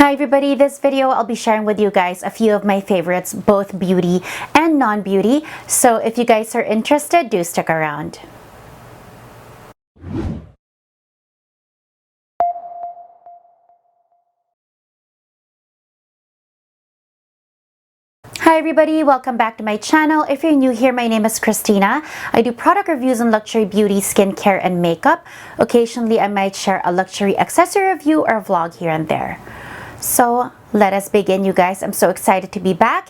Hi everybody, this video I'll be sharing with you guys a few of my favorites, both beauty and non-beauty. So if you guys are interested, do stick around. Hi everybody, welcome back to my channel. If you're new here, my name is Christina. I do product reviews on luxury beauty, skincare, and makeup. Occasionally, I might share a luxury accessory review or vlog here and there. So let us begin, you guys. I'm so excited to be back.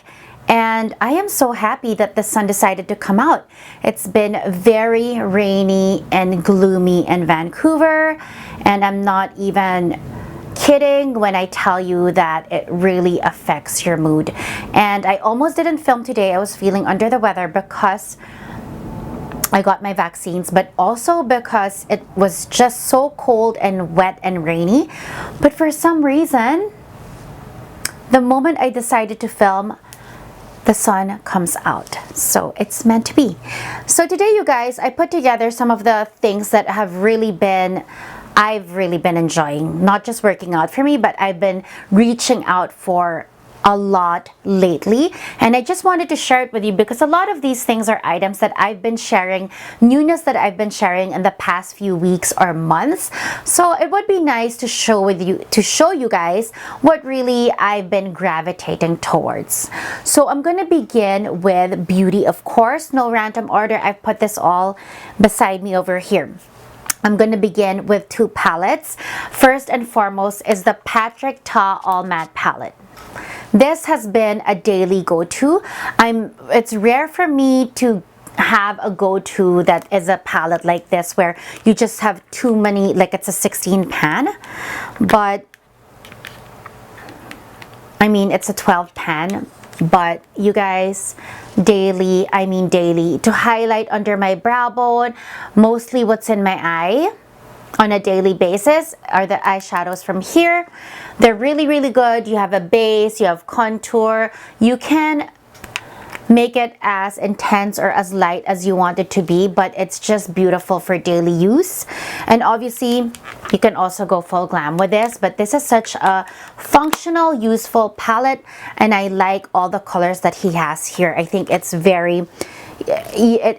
And I am so happy that the sun decided to come out. It's been very rainy and gloomy in Vancouver. And I'm not even kidding when I tell you that it really affects your mood. And I almost didn't film today. I was feeling under the weather because I got my vaccines, but also because it was just so cold and wet and rainy. But for some reason, the moment I decided to film, the sun comes out. So it's meant to be. So today, you guys, I put together some of the things that I've really been enjoying. Not just working out for me, but I've been reaching out for a lot lately, and I just wanted to share it with you because a lot of these things are items that I've been sharing, newness that I've been sharing in the past few weeks or months. So it would be nice to show you guys what really I've been gravitating towards. So I'm going to begin with beauty, of course. No random order. I've put this all beside me over here. I'm going to begin with two palettes. First and foremost is the Patrick Ta All Matte palette. This has been a daily go-to. It's rare for me to have a go-to that is a palette like this where you just have too many, like it's a 16 pan, but I mean it's a 12 pan. But you guys, daily to highlight under my brow bone, mostly what's in my eye on a daily basis are the eyeshadows from here. They're really, really good. You have a base, you have contour. You can make it as intense or as light as you want it to be, but it's just beautiful for daily use. And obviously, you can also go full glam with this, but this is such a functional, useful palette, and I like all the colors that he has here. I think it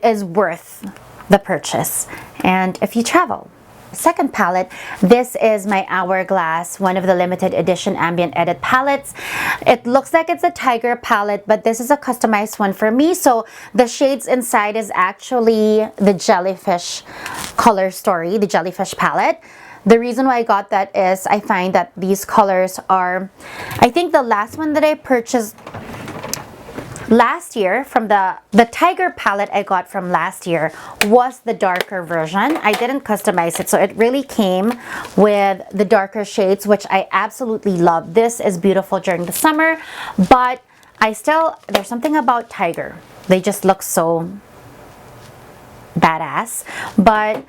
is worth the purchase, and if you travel. Second palette, this is my Hourglass, one of the limited edition ambient edit palettes. It looks like it's a tiger palette, but this is a customized one for me. So the shades inside is actually the jellyfish color story, the jellyfish palette. The reason why I got that is I find that these colors are, I think the last one that I purchased last year from the tiger palette I got from last year was the darker version. I didn't customize it, so it really came with the darker shades, which I absolutely love. This is beautiful during the summer, but there's something about tiger. They just look so badass. But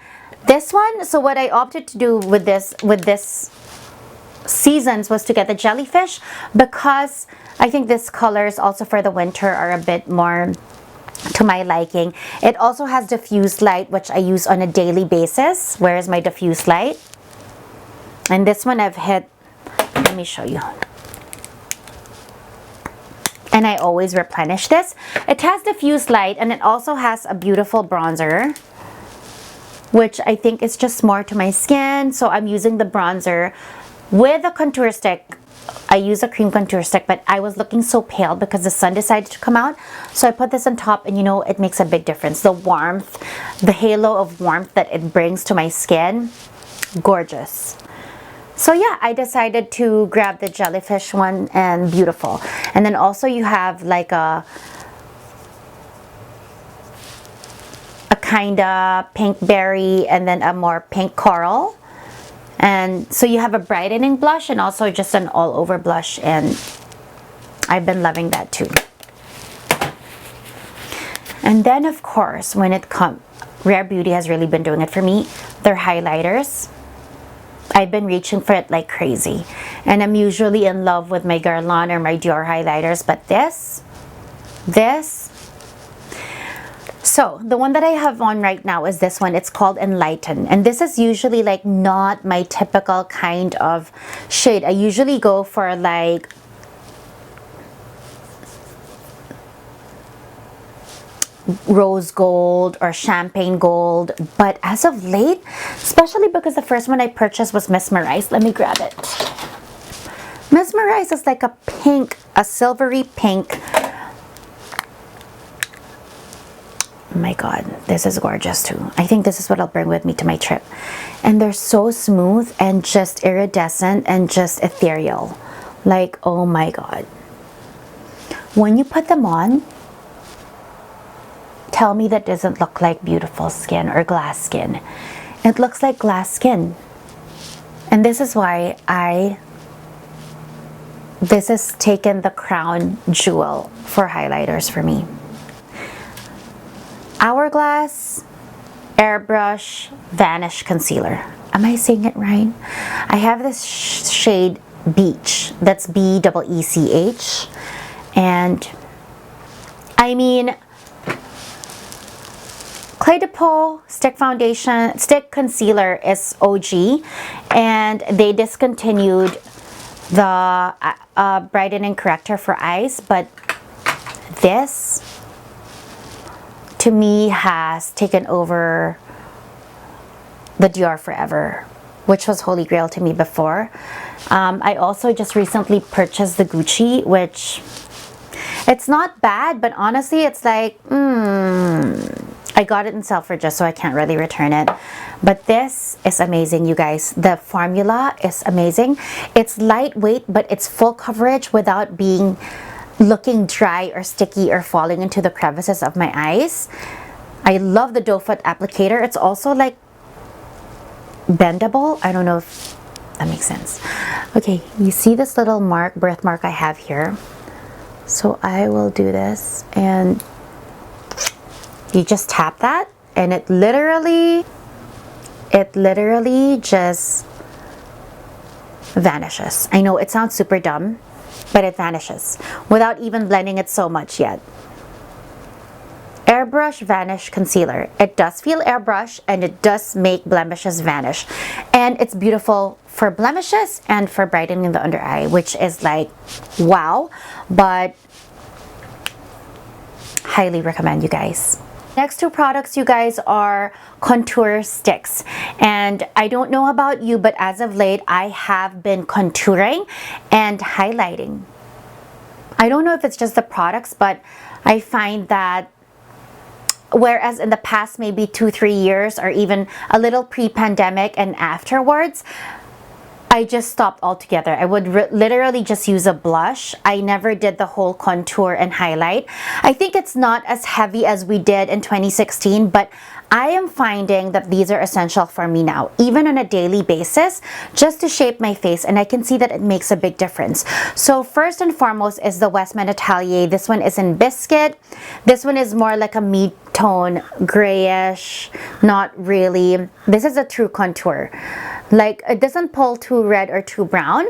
this one, so what I opted to do with this seasons was to get the jellyfish because I think these colors also for the winter are a bit more to my liking. It also has diffused light, which I use on a daily basis. Where is my diffused light? And this one I've hit, let me show you. And I always replenish this. It has diffused light, and it also has a beautiful bronzer, which I think is just more to my skin. So I'm using the bronzer with a contour stick. I use a cream contour stick, but I was looking so pale because the sun decided to come out. So I put this on top, and you know, it makes a big difference. The warmth, the halo of warmth that it brings to my skin, gorgeous. So yeah, I decided to grab the jellyfish one, and beautiful. And then also you have like a kind of pink berry and then a more pink coral. And so you have a brightening blush and also just an all-over blush, and I've been loving that too. And then of course, when it comes, Rare Beauty has really been doing it for me. Their highlighters, I've been reaching for it like crazy. And I'm usually in love with my Guerlain or my Dior highlighters, but this, So the one that I have on right now is this one. It's called Enlighten, and this is usually like not my typical kind of shade. I usually go for like rose gold or champagne gold, but as of late, especially because the first one I purchased was Mesmerized. Let me grab it. Mesmerized is like a pink, a silvery pink. Oh my god, this is gorgeous too. I think this is what I'll bring with me to my trip. And they're so smooth and just iridescent and just ethereal. Like, oh my god. When you put them on, tell me that doesn't look like beautiful skin or glass skin. It looks like glass skin. And this is why this has taken the crown jewel for highlighters for me. Hourglass Airbrush Vanish Concealer. Am I saying it right? I have this shade Beach. That's B-E-E-C-H. And I mean, Clé de Peau stick foundation, stick concealer is OG, and they discontinued the brightening corrector for eyes, but this to me has taken over the Dior Forever, which was holy grail to me before. I also just recently purchased the Gucci, which it's not bad, but honestly it's like I got it in Selfridges, so I can't really return it. But this is amazing, you guys. The formula is amazing. It's lightweight, but it's full coverage without being looking dry or sticky or falling into the crevices of my eyes. I love the doe foot applicator. It's also like bendable. I don't know if that makes sense. Okay, you see this little mark, birthmark I have here. So I will do this, and you just tap that, and it literally just vanishes. I know it sounds super dumb, but it vanishes without even blending it so much yet. Airbrush Vanish Concealer. It does feel airbrush, and it does make blemishes vanish. And it's beautiful for blemishes and for brightening the under eye, which is like, wow. But highly recommend, you guys. Next two products, you guys, are contour sticks. And I don't know about you, but as of late, I have been contouring and highlighting. I don't know if it's just the products, but I find that whereas in the past maybe 2-3 years, or even a little pre-pandemic and afterwards, I just stopped altogether. I would literally just use a blush. I never did the whole contour and highlight. I think it's not as heavy as we did in 2016, but I am finding that these are essential for me now, even on a daily basis, just to shape my face, and I can see that it makes a big difference. So first and foremost is the Westman Atelier. This one is in Biscuit. This one is more like a mid-tone grayish, not really. This is a true contour. Like, it doesn't pull too red or too brown.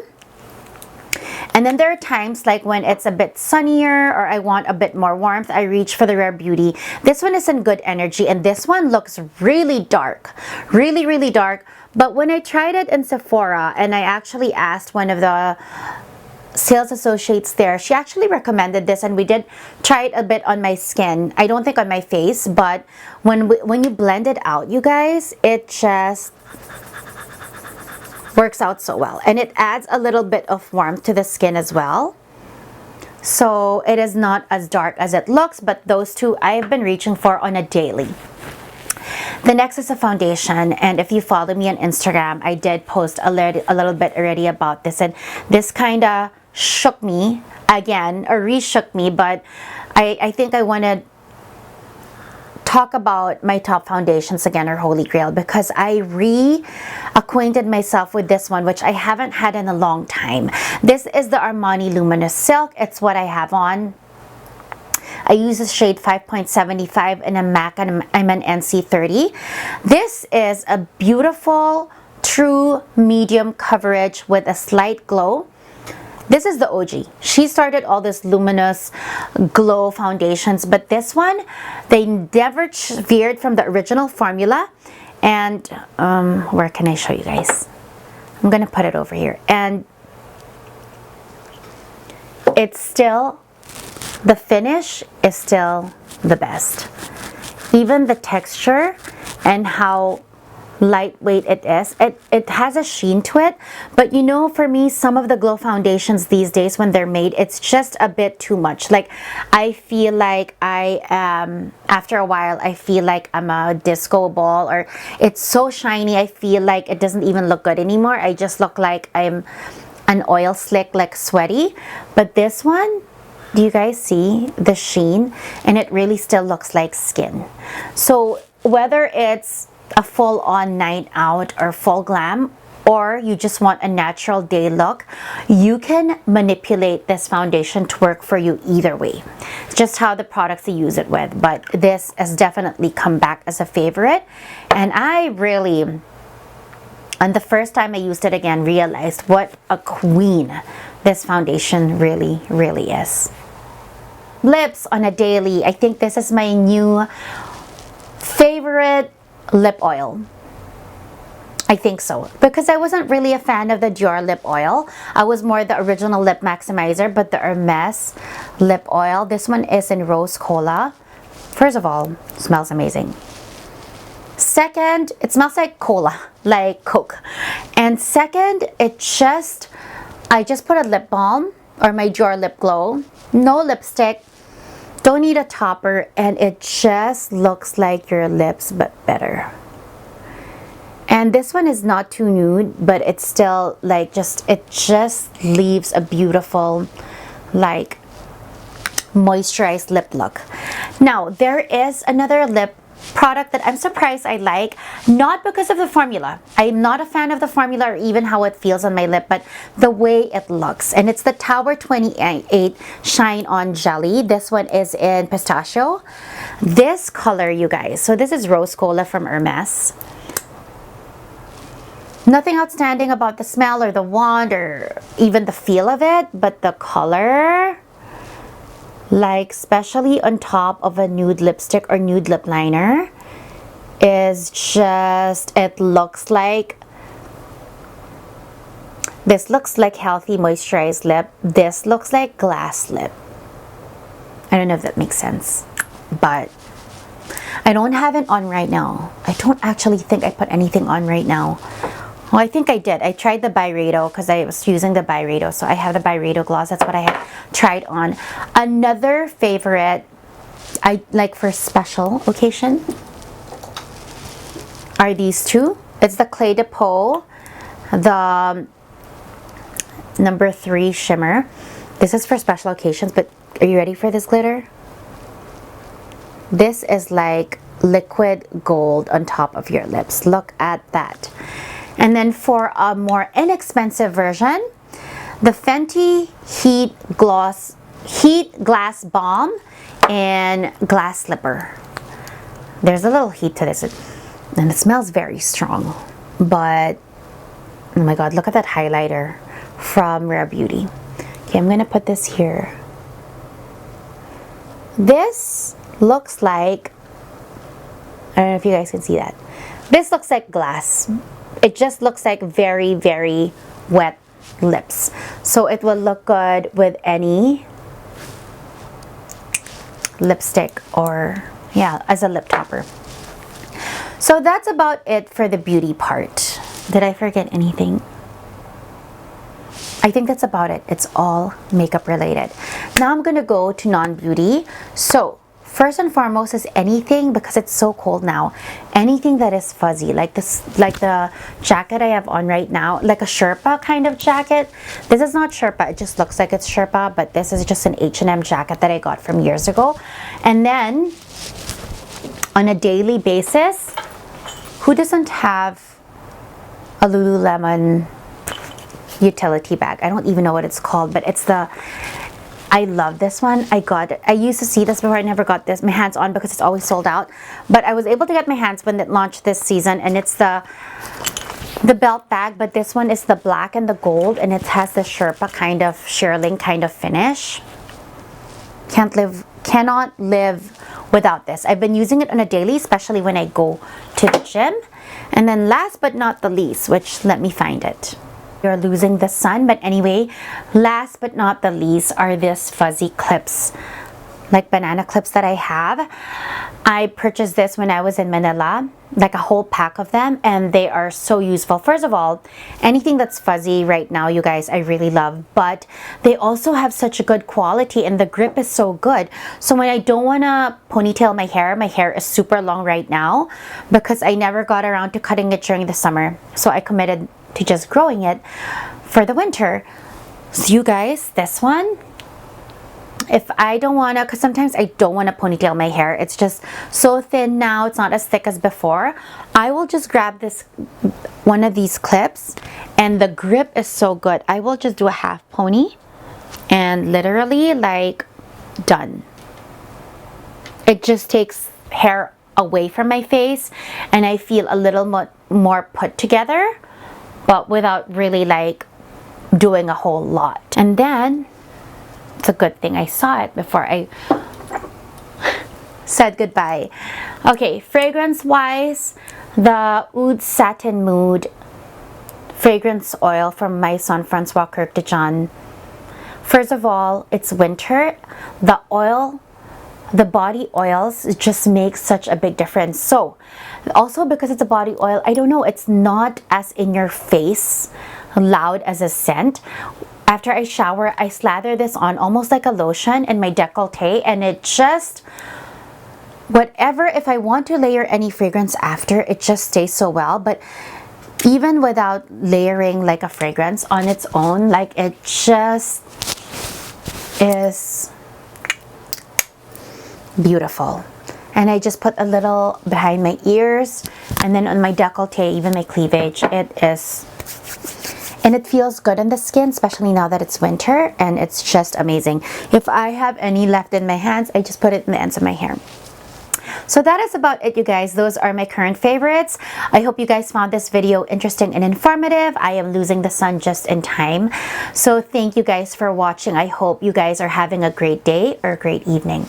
And then there are times like when it's a bit sunnier or I want a bit more warmth, I reach for the Rare Beauty. This one is in Good Energy, and this one looks really dark, really, really dark. But when I tried it in Sephora, and I actually asked one of the sales associates there, she actually recommended this, and we did try it a bit on my skin. I don't think on my face, but when you blend it out, you guys, it just works out so well, and it adds a little bit of warmth to the skin as well. So it is not as dark as it looks, but those two I have been reaching for on a daily. The next is a foundation, and if you follow me on Instagram, I did post a little bit already about this, and this kind of shook me again, or re-shook me, but I think I want to talk about my top foundations again, or Holy Grail, because I reacquainted myself with this one, which I haven't had in a long time. This is the Armani Luminous Silk. It's what I have on. I use the shade 5.75 in a MAC, and I'm an NC30. This is a beautiful, true medium coverage with a slight glow. This is the OG. She started all this luminous glow foundations, but this one, they never veered from the original formula. And where can I show you guys? I'm gonna put it over here. And it's still, the finish is still the best. Even the texture and how lightweight it is, it has a sheen to it. But you know, for me, some of the glow foundations these days when they're made, it's just a bit too much. Like, I feel like I am, after a while, I feel like I'm a disco ball, or it's so shiny, I feel like it doesn't even look good anymore. I just look like I'm an oil slick, like sweaty. But this one, do you guys see the sheen? And it really still looks like skin. So whether it's a full-on night out or full glam, or you just want a natural day look, you can manipulate this foundation to work for you either way. It's just how the products you use it with. But this has definitely come back as a favorite. And I really, and the first time I used it again, realized what a queen this foundation really, really is. Lips on a daily. I think this is my new favorite lip oil. I think so, because I wasn't really a fan of the Dior lip oil. I was more the original lip maximizer, but the Hermes lip oil, this one is in rose cola. First of all, smells amazing. Second, it smells like cola, like Coke. And second, I just put a lip balm or my Dior lip glow, no lipstick, don't need a topper, and it just looks like your lips but better. And this one is not too nude, but it's still like it just leaves a beautiful, like, moisturized lip look. Now there is another lip product that I'm surprised I like, not because of the formula. I'm not a fan of the formula or even how it feels on my lip, but the way it looks. And it's the Tower 28 Shine On Jelly. This one is in pistachio. This color, you guys, so this is rose cola from Hermes. Nothing outstanding about the smell or the wand or even the feel of it, but the color, like especially on top of a nude lipstick or nude lip liner, is just, it looks like, this looks like healthy moisturized lip. This looks like glass lip. I don't know if that makes sense, but I don't have it on right now. I don't actually think I put anything on right now. Well, I think I did. I tried the Byredo because I was using the Byredo. So I have the Byredo gloss. That's what I had tried on. Another favorite I like for special occasion are these two. It's the Clé de Peau, the number 3 shimmer. This is for special occasions, but are you ready for this glitter? This is like liquid gold on top of your lips. Look at that. And then for a more inexpensive version, the Fenty Heat Glass Balm and Glass Slipper. There's a little heat to this, and it smells very strong. But oh my god, look at that highlighter from Rare Beauty. Okay, I'm gonna put this here. This looks like, I don't know if you guys can see that. This looks like glass. It just looks like very, very wet lips. So it will look good with any lipstick or, yeah, as a lip topper. So that's about it for the beauty part. Did I forget anything? I think that's about it. It's all makeup related. Now I'm gonna go to non-beauty. So first and foremost is anything, because it's so cold now, anything that is fuzzy, like this, like the jacket I have on right now, like a Sherpa kind of jacket. This is not Sherpa, it just looks like it's Sherpa, but this is just an H&M jacket that I got from years ago. And then on a daily basis, who doesn't have a Lululemon utility bag? I don't even know what it's called, but it's the, I love this one. I used to see this before. I never got my hands on because it's always sold out. But I was able to get my hands when it launched this season, and it's the the belt bag, but this one is the black and the gold, and it has the Sherpa kind of shearling kind of finish. Cannot live without this. I've been using it on a daily, especially when I go to the gym. And then last but not the least, which let me find it. You're losing the sun, but anyway, last but not the least are these fuzzy clips, like banana clips that I have. I purchased this when I was in Manila, like a whole pack of them, and they are so useful. First of all, anything that's fuzzy right now, you guys, I really love, but they also have such a good quality and the grip is so good. So when I don't want to ponytail my hair is super long right now because I never got around to cutting it during the summer. So I committed to just growing it for the winter. So you guys, this one, if I don't want to, because sometimes I don't want to ponytail my hair, it's just so thin now, it's not as thick as before, I will just grab this one of these clips, and the grip is so good. I will just do a half pony and literally like done. It just takes hair away from my face and I feel a little more put together, but without really like doing a whole lot. And then it's a good thing I saw it before I said goodbye. Okay, fragrance wise, the Oud Satin Mood fragrance oil from Maison Francois Kirk de Jean. First of all, it's winter. The oil, the body oils just make such a big difference. So also because it's a body oil, I don't know, it's not as in your face loud as a scent. After I shower, I slather this on almost like a lotion in my décolleté, and it just, whatever, if I want to layer any fragrance after, it just stays so well. But even without layering like a fragrance on its own, like it just is beautiful. And I just put a little behind my ears and then on my décolleté, even my cleavage. It is, and it feels good on the skin, especially now that it's winter, and it's just amazing. If I have any left in my hands, I just put it in the ends of my hair. So that is about it, you guys. Those are my current favorites. I hope you guys found this video interesting and informative. I am losing the sun just in time. So thank you guys for watching. I hope you guys are having a great day or a great evening.